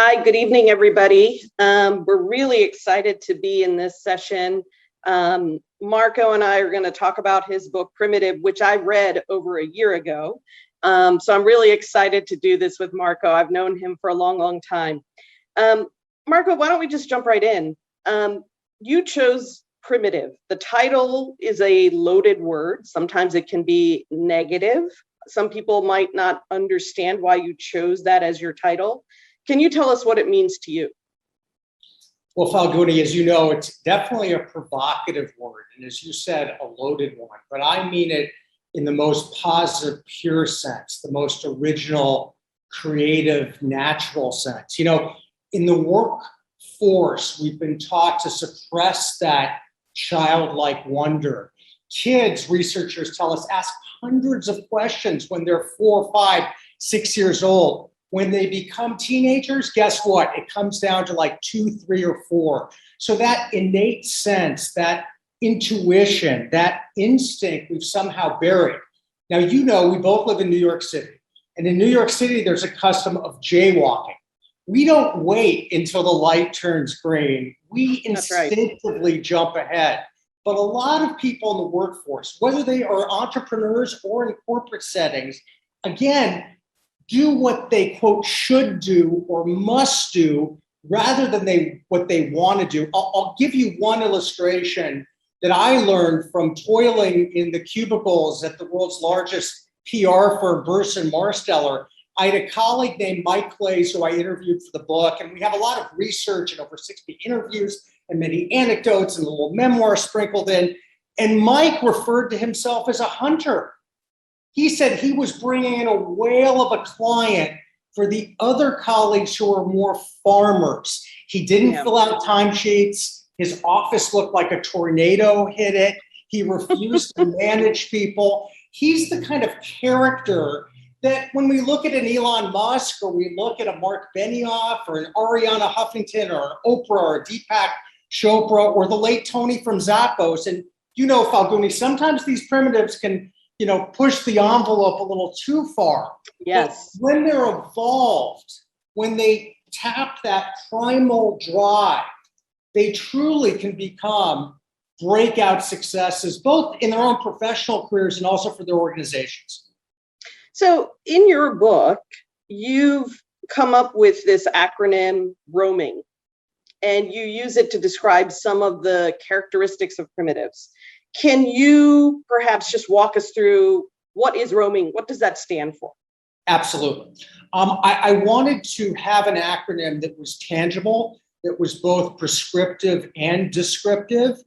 Hi, good evening, everybody. We're really excited to be in this session. Marco and I are going to talk about his book, Primitive, which I read over a year ago. So I'm really excited to do this with Marco. I've known him for a long, long time. Marco, why don't we just jump right in? You chose primitive. The title is a loaded word. Sometimes it can be negative. Some people might not understand why you chose that as your title. Can you tell us what it means to you? Well, Falguni, as you know, it's definitely a provocative word. And as you said, a loaded one. But I mean it in the most positive, pure sense, the most original, creative, natural sense. You know, in the workforce, we've been taught to suppress that childlike wonder. Kids, researchers tell us, ask hundreds of questions when they're 4, 5, 6 years old. When they become teenagers, guess what? It comes down to like 2, 3, or 4. So that innate sense, that intuition, that instinct we've somehow buried. Now, you know, we both live in New York City. And in New York City, there's a custom of jaywalking. We don't wait until the light turns green. We instinctively jump ahead. But a lot of people in the workforce, whether they are entrepreneurs or in corporate settings, again, do what they, quote, should do or must do rather than what they want to do. I'll give you one illustration that I learned from toiling in the cubicles at the world's largest PR firm, Burson Marsteller. I had a colleague named Mike Clays who I interviewed for the book, and we have a lot of research and over 60 interviews and many anecdotes and a little memoir sprinkled in. And Mike referred to himself as a hunter. He said he was bringing in a whale of a client for the other colleagues who are more farmers. He didn't fill out timesheets. His office looked like a tornado hit it. He refused to manage people. He's the kind of character that when we look at an Elon Musk or we look at a Mark Benioff or an Ariana Huffington or an Oprah or a Deepak Chopra or the late Tony from Zappos. And you know, Falguni, sometimes these primitives can push the envelope a little too far. Yes. But when they're evolved, when they tap that primal drive, they truly can become breakout successes, both in their own professional careers and also for their organizations. So in your book, you've come up with this acronym, roaming, and you use it to describe some of the characteristics of primitives. Can you perhaps just walk us through what is roaming? What does that stand for? Absolutely. I wanted to have an acronym that was tangible, that was both prescriptive and descriptive,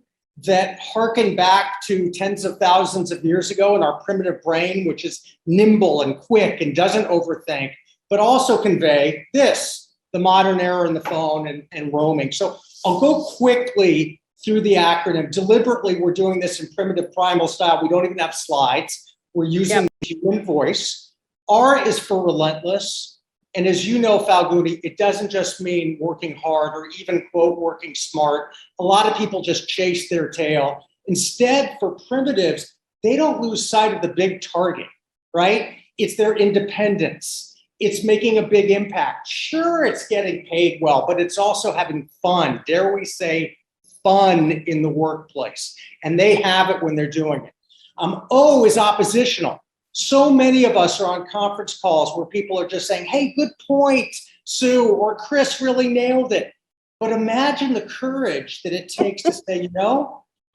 that harkened back to tens of thousands of years ago in our primitive brain, which is nimble and quick and doesn't overthink, but also convey this, the modern era in the phone and roaming. So I'll go quickly through the acronym. Deliberately, we're doing this in primitive primal style. We don't even have slides. We're using the human voice. R is for relentless. And as you know, Falguni, it doesn't just mean working hard or even, quote, working smart. A lot of people just chase their tail. Instead, for primitives, they don't lose sight of the big target, right? It's their independence. It's making a big impact. Sure, it's getting paid well, but it's also having fun. Dare we say, fun in the workplace, and they have it when they're doing it. O is oppositional. So many of us are on conference calls where people are just saying, hey, good point, Sue, or Chris really nailed it. But imagine the courage that it takes to say,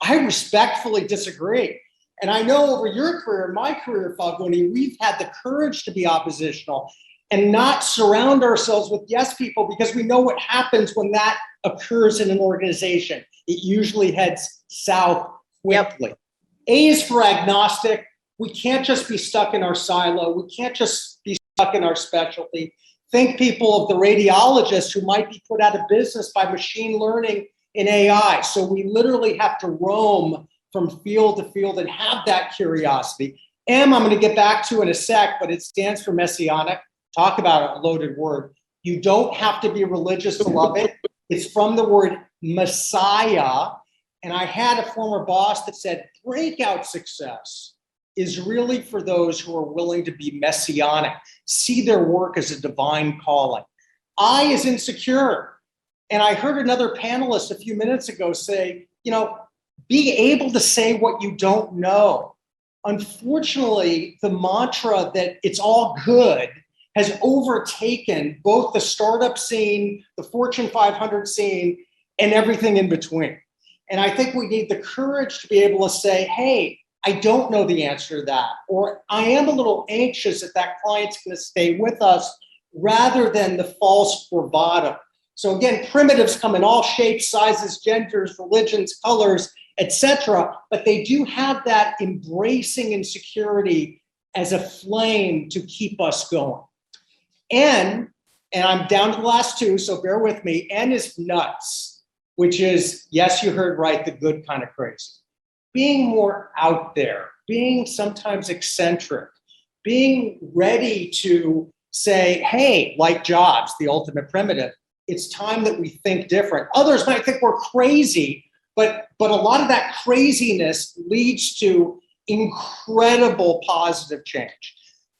I respectfully disagree. And I know over your career, my career, Falguni, we've had the courage to be oppositional and not surround ourselves with yes people, because we know what happens when that occurs in an organization. It usually heads south quickly. A is for agnostic. We can't just be stuck in our silo. We can't just be stuck in our specialty. Think people of the radiologists who might be put out of business by machine learning and AI. So we literally have to roam from field to field and have that curiosity. M, I'm going to get back to in a sec, but it stands for messianic. Talk about a loaded word. You don't have to be religious to love it. It's from the word Messiah. And I had a former boss that said breakout success is really for those who are willing to be messianic, see their work as a divine calling. I is insecure. And I heard another panelist a few minutes ago say, be able to say what you don't know. Unfortunately, the mantra that it's all good has overtaken both the startup scene, the Fortune 500 scene, and everything in between. And I think we need the courage to be able to say, hey, I don't know the answer to that, or I am a little anxious that that client's going to stay with us, rather than the false bravado. So again, primitives come in all shapes, sizes, genders, religions, colors, etc. But they do have that embracing insecurity as a flame to keep us going. And I'm down to the last two, so bear with me. N is nuts, which is, yes, you heard right, the good kind of crazy. Being more out there, being sometimes eccentric, being ready to say, hey, like Jobs, the ultimate primitive, it's time that we think different. Others might think we're crazy, but a lot of that craziness leads to incredible positive change.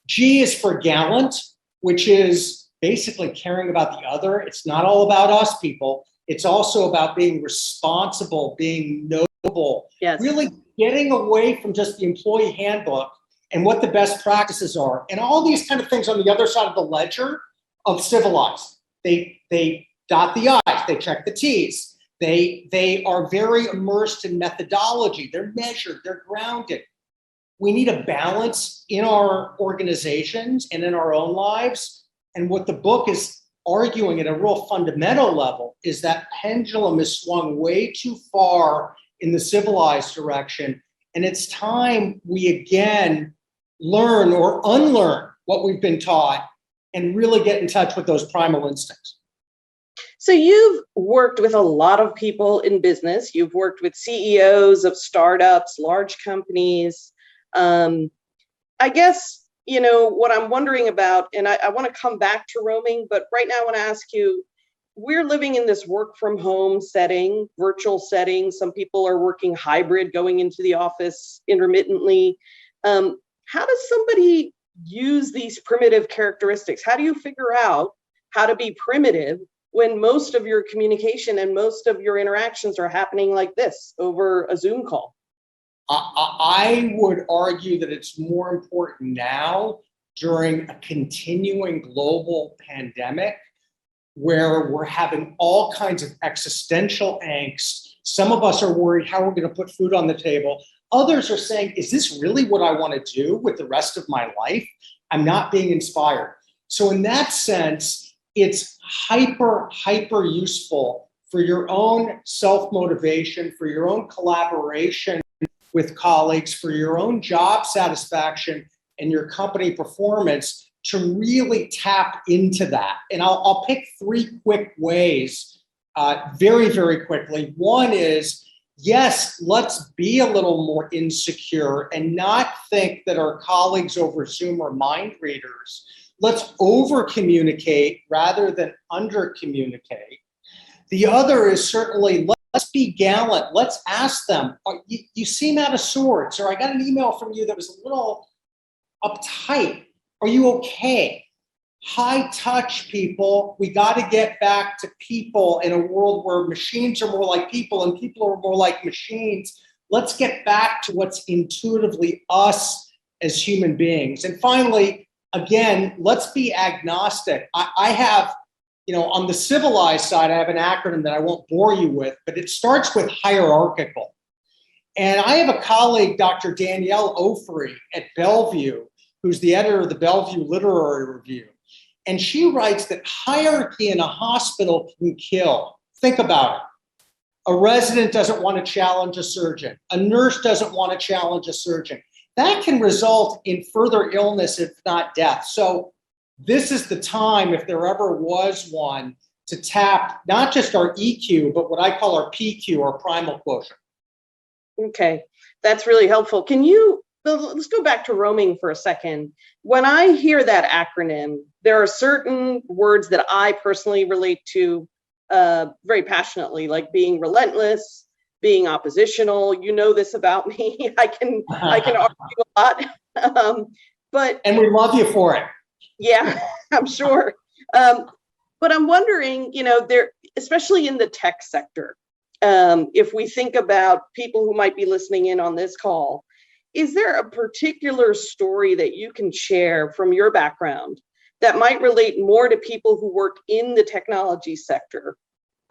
G is for gallant, which is basically caring about the other. It's not all about us, people. It's also about being responsible, being noble, yes. Really getting away from just the employee handbook and what the best practices are. And all these kind of things on the other side of the ledger of Civilized. They dot the I's, they check the T's. They are very immersed in methodology. They're measured, they're grounded. We need a balance in our organizations and in our own lives. And what the book is arguing at a real fundamental level is that pendulum is swung way too far in the civilized direction. And it's time we again learn or unlearn what we've been taught and really get in touch with those primal instincts. So you've worked with a lot of people in business. You've worked with CEOs of startups, large companies. I guess, what I'm wondering about, and I want to come back to roaming, but right now I want to ask you, we're living in this work from home setting, virtual setting. Some people are working hybrid, going into the office intermittently. How does somebody use these primitive characteristics? How do you figure out how to be primitive when most of your communication and most of your interactions are happening like this over a Zoom call? I would argue that it's more important now during a continuing global pandemic where we're having all kinds of existential angst. Some of us are worried how we're going to put food on the table. Others are saying, is this really what I want to do with the rest of my life? I'm not being inspired. So in that sense, it's hyper useful for your own self-motivation, for your own collaboration with colleagues, for your own job satisfaction and your company performance to really tap into that. And I'll pick three quick ways very, very quickly. One is, yes, let's be a little more insecure and not think that our colleagues over Zoom are mind readers. Let's over communicate rather than under communicate. The other is certainly let's be gallant. Let's ask them, you seem out of sorts, or I got an email from you that was a little uptight. Are you okay? High touch, people. We got to get back to people in a world where machines are more like people and people are more like machines. Let's get back to what's intuitively us as human beings. And finally, again, let's be agnostic. I have, on the civilized side, I have an acronym that I won't bore you with, but it starts with hierarchical. And I have a colleague, Dr. Danielle Ofri at Bellevue, who's the editor of the Bellevue Literary Review. And she writes that hierarchy in a hospital can kill. Think about it. A resident doesn't want to challenge a surgeon. A nurse doesn't want to challenge a surgeon. That can result in further illness, if not death. So this is the time, if there ever was one, to tap not just our EQ, but what I call our PQ, or primal quotient. Okay, that's really helpful. Let's go back to roaming for a second. When I hear that acronym, there are certain words that I personally relate to very passionately, like being relentless, being oppositional. You know this about me. I can argue a lot, and we love you for it. Yeah, I'm sure. But I'm wondering, there, especially in the tech sector, if we think about people who might be listening in on this call, is there a particular story that you can share from your background that might relate more to people who work in the technology sector?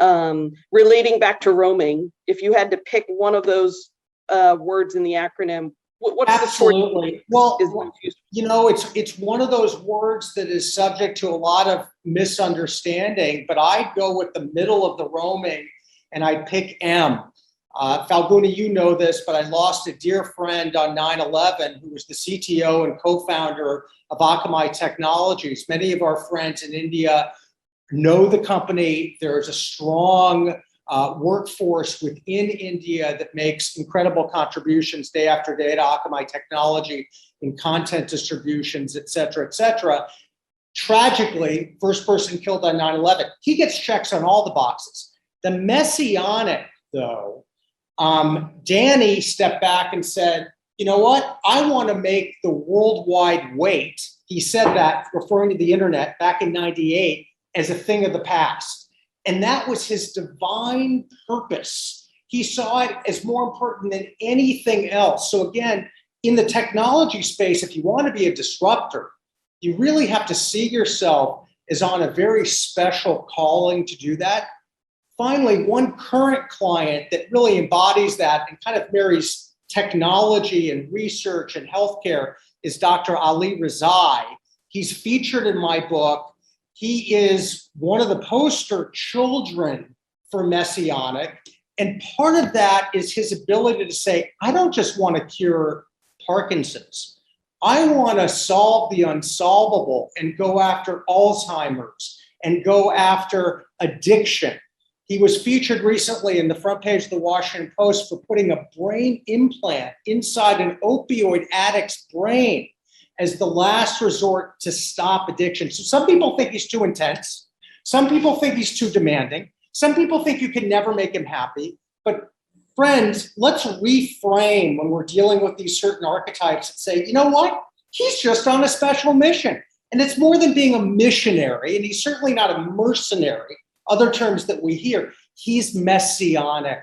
Relating back to roaming, if you had to pick one of those words in the acronym, what's Absolutely. the story? Well, it's one of those words that is subject to a lot of misunderstanding, but I'd go with the middle of the roaming and I'd pick M. Falguni, you know this, but I lost a dear friend on 9/11 who was the CTO and co-founder of Akamai Technologies. Many of our friends in India know the company. There's a strong workforce within India that makes incredible contributions day after day to Akamai Technology in content distributions, et cetera, et cetera. Tragically, first person killed on 9/11. He gets checks on all the boxes. The messianic, though, Danny stepped back and said, you know what? I want to make the worldwide wait. He said that, referring to the internet back in 98, as a thing of the past. And that was his divine purpose. He saw it as more important than anything else. So again, in the technology space, if you want to be a disruptor, you really have to see yourself as on a very special calling to do that. Finally, one current client that really embodies that and kind of marries technology and research and healthcare is Dr. Ali Rezai. He's featured in my book. He is one of the poster children for messianic. And part of that is his ability to say, I don't just want to cure Parkinson's. I want to solve the unsolvable and go after Alzheimer's and go after addiction. He was featured recently in the front page of the Washington Post for putting a brain implant inside an opioid addict's brain as the last resort to stop addiction. So some people think he's too intense. Some people think he's too demanding. Some people think you can never make him happy. But friends, let's reframe when we're dealing with these certain archetypes and say, you know what? He's just on a special mission. And it's more than being a missionary, and he's certainly not a mercenary, other terms that we hear. He's messianic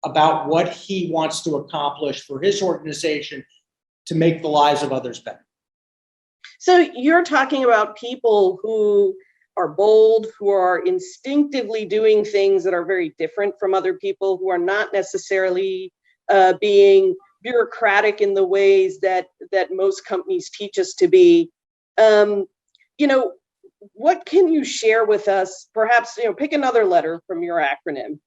about what he wants to accomplish for his organization to make the lives of others better. So you're talking about people who are bold, who are instinctively doing things that are very different from other people, who are not necessarily being bureaucratic in the ways that most companies teach us to be. What can you share with us? Perhaps, pick another letter from your acronym.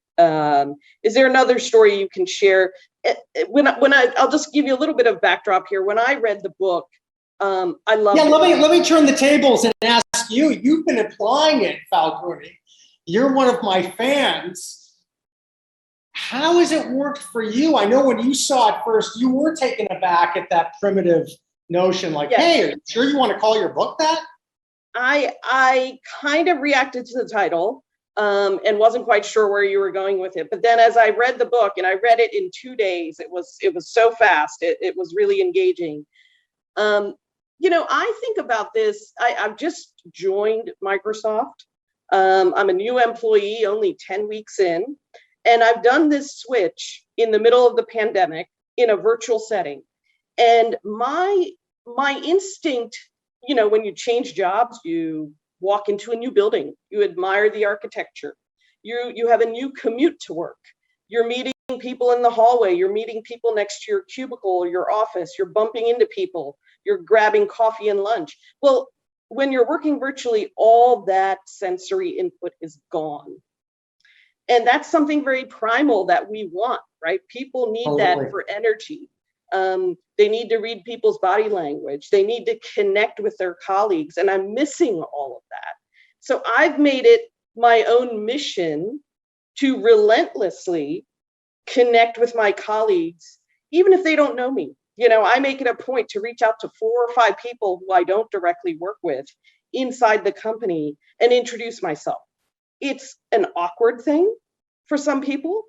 Is there another story you can share? I'll just give you a little bit of backdrop here. When I read the book, I love. Yeah, let me turn the tables and ask you. You've been applying it, Falguni. You're one of my fans. How has it worked for you? I know when you saw it first, you were taken aback at that primitive notion, like, yes. Hey, are you sure you want to call your book that? I kind of reacted to the title and wasn't quite sure where you were going with it. But then as I read the book, and I read it in 2 days, it was so fast. It was really engaging. I think about this. I've just joined Microsoft. I'm a new employee, only 10 weeks in, and I've done this switch in the middle of the pandemic in a virtual setting. And my instinct, when you change jobs, you walk into a new building, you admire the architecture, you have a new commute to work, you're meeting people in the hallway, you're meeting people next to your cubicle or your office, you're bumping into people, you're grabbing coffee and lunch. Well, when you're working virtually, all that sensory input is gone. And that's something very primal that we want, right? People need that for energy. They need to read people's body language. They need to connect with their colleagues. And I'm missing all of that. So I've made it my own mission to relentlessly connect with my colleagues, even if they don't know me. I make it a point to reach out to 4 or 5 people who I don't directly work with inside the company and introduce myself. It's an awkward thing for some people,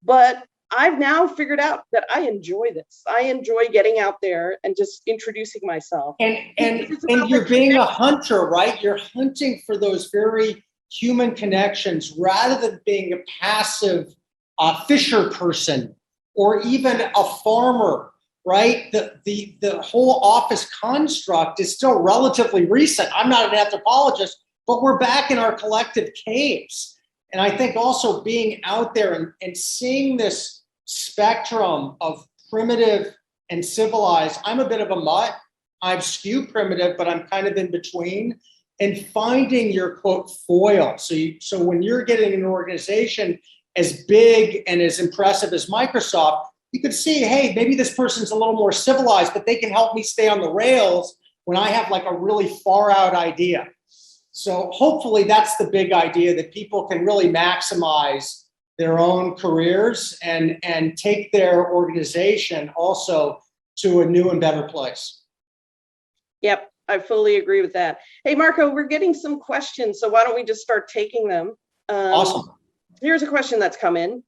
but I've now figured out that I enjoy this. I enjoy getting out there and just introducing myself. And you're being a hunter, right? You're hunting for those very human connections rather than being a passive fisher person or even a farmer, right? The whole office construct is still relatively recent. I'm not an anthropologist, but we're back in our collective caves. And I think also being out there and seeing this spectrum of primitive and civilized. I'm a bit of a mutt. I'm skew primitive, but I'm kind of in between. And finding your quote foil. So when you're getting an organization as big and as impressive as Microsoft, you could see, hey, maybe this person's a little more civilized, but they can help me stay on the rails when I have like a really far out idea. So hopefully that's the big idea, that people can really maximize their own careers and take their organization also to a new and better place. Yep, I fully agree with that. Hey, Marco, we're getting some questions, so why don't we just start taking them? Awesome. Here's a question that's come in.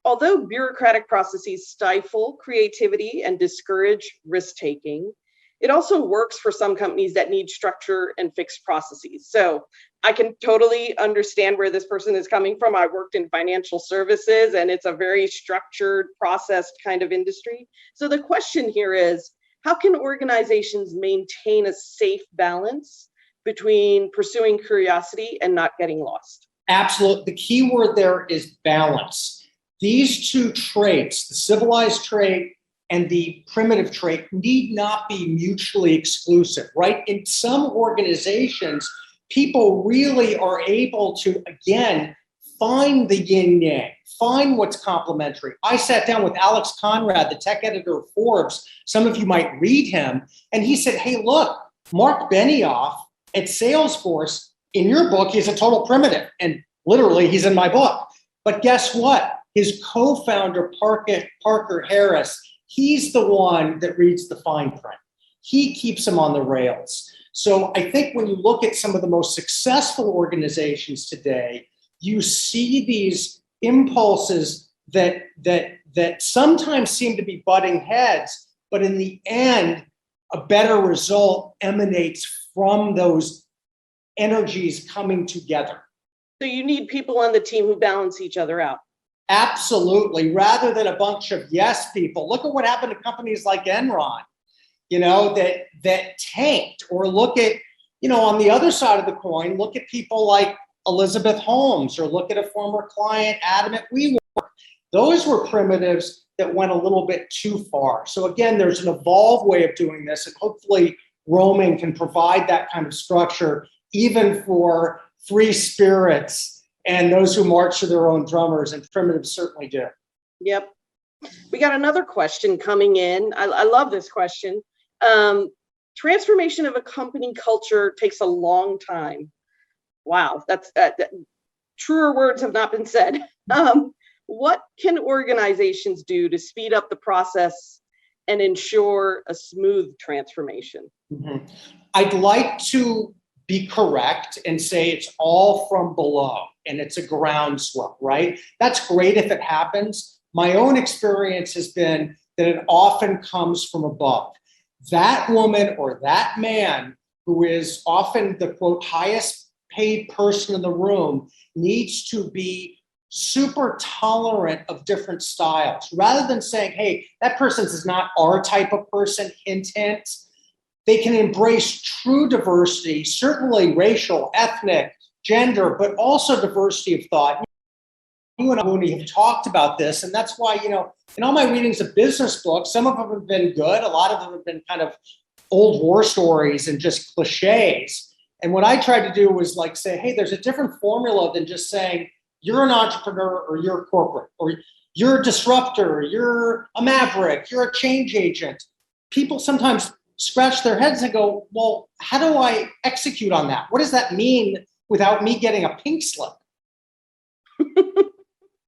Although bureaucratic processes stifle creativity and discourage risk-taking, it also works for some companies that need structure and fixed processes. So I can totally understand where this person is coming from. I worked in financial services, and it's a very structured, processed kind of industry. So the question here is, how can organizations maintain a safe balance between pursuing curiosity and not getting lost? Absolutely. The key word there is balance. These two traits, the civilized trait and the primitive trait, need not be mutually exclusive, right? In some organizations, people really are able to, again, find the yin yang, find what's complementary. I sat down with Alex Conrad, the tech editor of Forbes. Some of you might read him. And he said, hey, look, Mark Benioff at Salesforce, in your book, he's a total primitive. And literally, he's in my book. But guess what? His co-founder, Parker Harris, he's the one that reads the fine print. He keeps them on the rails. So I think when you look at some of the most successful organizations today, you see these impulses that sometimes seem to be butting heads, but in the end, a better result emanates from those energies coming together. So you need people on the team who balance each other out. Absolutely, rather than a bunch of yes people. Look at what happened to companies like Enron, that tanked. Or look at, on the other side of the coin, look at people like Elizabeth Holmes, or look at a former client, Adam at WeWork. Those were primitives that went a little bit too far. So again, there's an evolved way of doing this, and hopefully roaming can provide that kind of structure, even for free spirits and those who march to their own drummers, and primitives certainly do. Yep. We got another question coming in. I love this question. Transformation of a company culture takes a long time. Wow, that's truer words have not been said. What can organizations do to speed up the process and ensure a smooth transformation? Mm-hmm. I'd like to be correct and say it's all from below and it's a groundswell, right? That's great if it happens. My own experience has been that it often comes from above. That woman or that man, who is often the quote highest paid person in the room, needs to be super tolerant of different styles. Rather than saying, hey, that person is not our type of person, hint, hint. They can embrace true diversity, certainly racial, ethnic, gender, but also diversity of thought. You and Falguni have talked about this, and that's why, in all my readings of business books, some of them have been good, a lot of them have been kind of old war stories and just cliches. And what I tried to do was like say, hey, there's a different formula than just saying, you're an entrepreneur or you're corporate, or you're a disruptor, you're a maverick, you're a change agent. People sometimes scratch their heads and go, well, how do I execute on that? What does that mean without me getting a pink slip?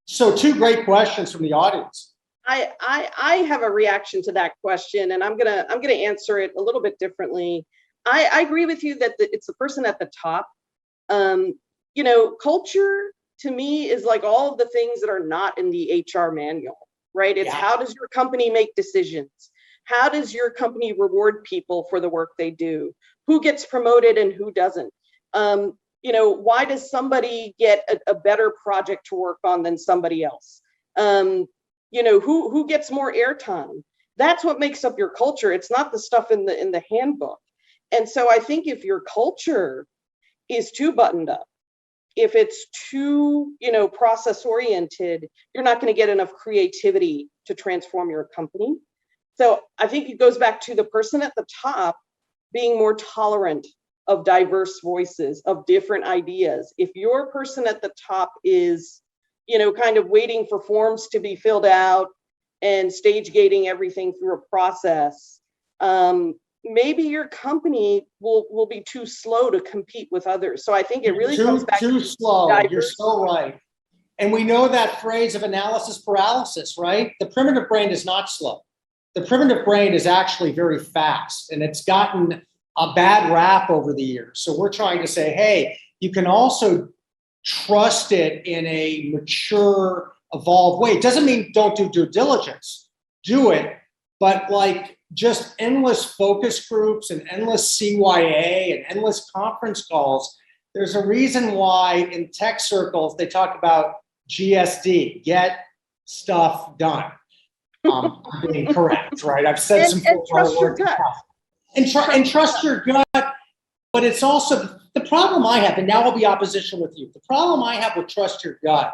So 2 great questions from the audience. I have a reaction to that question, and I'm gonna answer it a little bit differently. I agree with you that it's the person at the top. Culture to me is like all of the things that are not in the HR manual, right? It's how does your company make decisions? How does your company reward people for the work they do? Who gets promoted and who doesn't? why does somebody get a better project to work on than somebody else? Who gets more airtime? That's what makes up your culture. It's not the stuff in the handbook. And so I think if your culture is too buttoned up, if it's too, process oriented, you're not going to get enough creativity to transform your company. So I think it goes back to the person at the top being more tolerant of diverse voices, of different ideas. If your person at the top is, kind of waiting for forms to be filled out and stage gating everything through a process, maybe your company will be too slow to compete with others. So I think it really comes back too to slow. diversity. You're so right. And we know that phrase of analysis paralysis, right? The primitive brain is not slow. The primitive brain is actually very fast, and it's gotten a bad rap over the years. So we're trying to say, hey, you can also trust it in a mature, evolved way. It doesn't mean don't do due diligence. Do it, but like just endless focus groups and endless CYA and endless conference calls. There's a reason why in tech circles they talk about GSD, get stuff done. I'm being correct, right? I've said some trust your gut. And trust your gut. But it's also the problem I have, and now I'll be opposition with you. The problem I have with trust your gut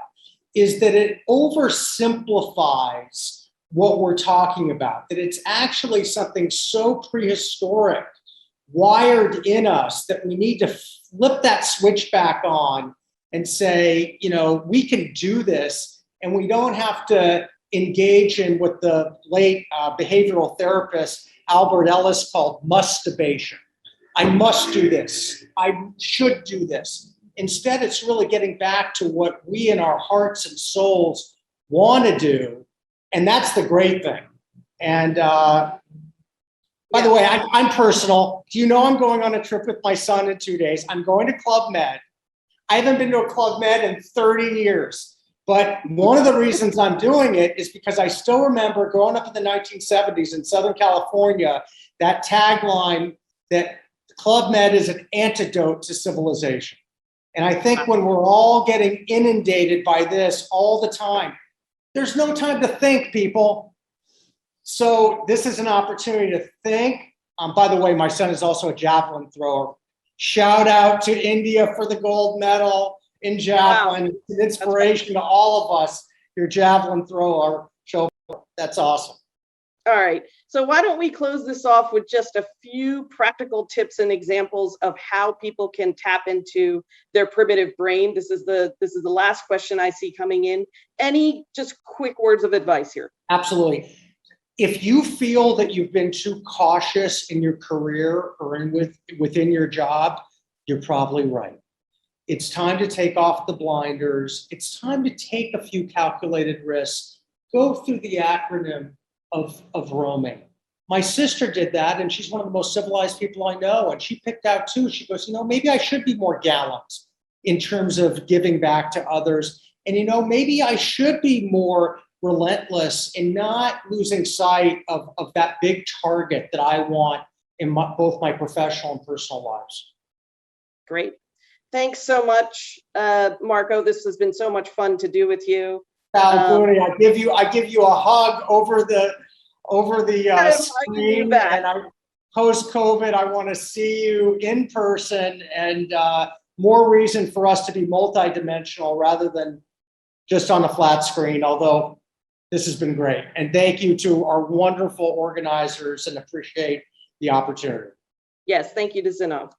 is that it oversimplifies what we're talking about, that it's actually something so prehistoric, wired in us, that we need to flip that switch back on and say, we can do this, and we don't have to engage in what the late behavioral therapist Albert Ellis called mustibation. I must do this. I should do this. Instead, it's really getting back to what we in our hearts and souls want to do. And that's the great thing. And by the way, I'm personal. Do you know I'm going on a trip with my son in 2 days? I'm going to Club Med. I haven't been to a Club Med in 30 years. But one of the reasons I'm doing it is because I still remember growing up in the 1970s in Southern California, that tagline that Club Med is an antidote to civilization. And I think when we're all getting inundated by this all the time, there's no time to think, people. So this is an opportunity to think. By the way, my son is also a javelin thrower. Shout out to India for the gold medal in javelin. Wow. It's an inspiration to all of us. Your javelin thrower show. That's awesome. All right. So why don't we close this off with just a few practical tips and examples of how people can tap into their primitive brain. This is the last question I see coming in. Any just quick words of advice here? Absolutely. If you feel that you've been too cautious in your career or within your job, you're probably right. It's time to take off the blinders. It's time to take a few calculated risks. Go through the acronym of roaming. My sister did that, and she's one of the most civilized people I know. And she picked out too. She goes, maybe I should be more gallant in terms of giving back to others. And, maybe I should be more relentless in not losing sight of that big target that I want in both my professional and personal lives. Great. Thanks so much, Marco. This has been so much fun to do with you. Falguni, I give you a hug over the screen, and post-COVID, I want to see you in person, and more reason for us to be multidimensional rather than just on a flat screen. Although this has been great, and thank you to our wonderful organizers, and appreciate the opportunity. Yes, thank you to Zinnov.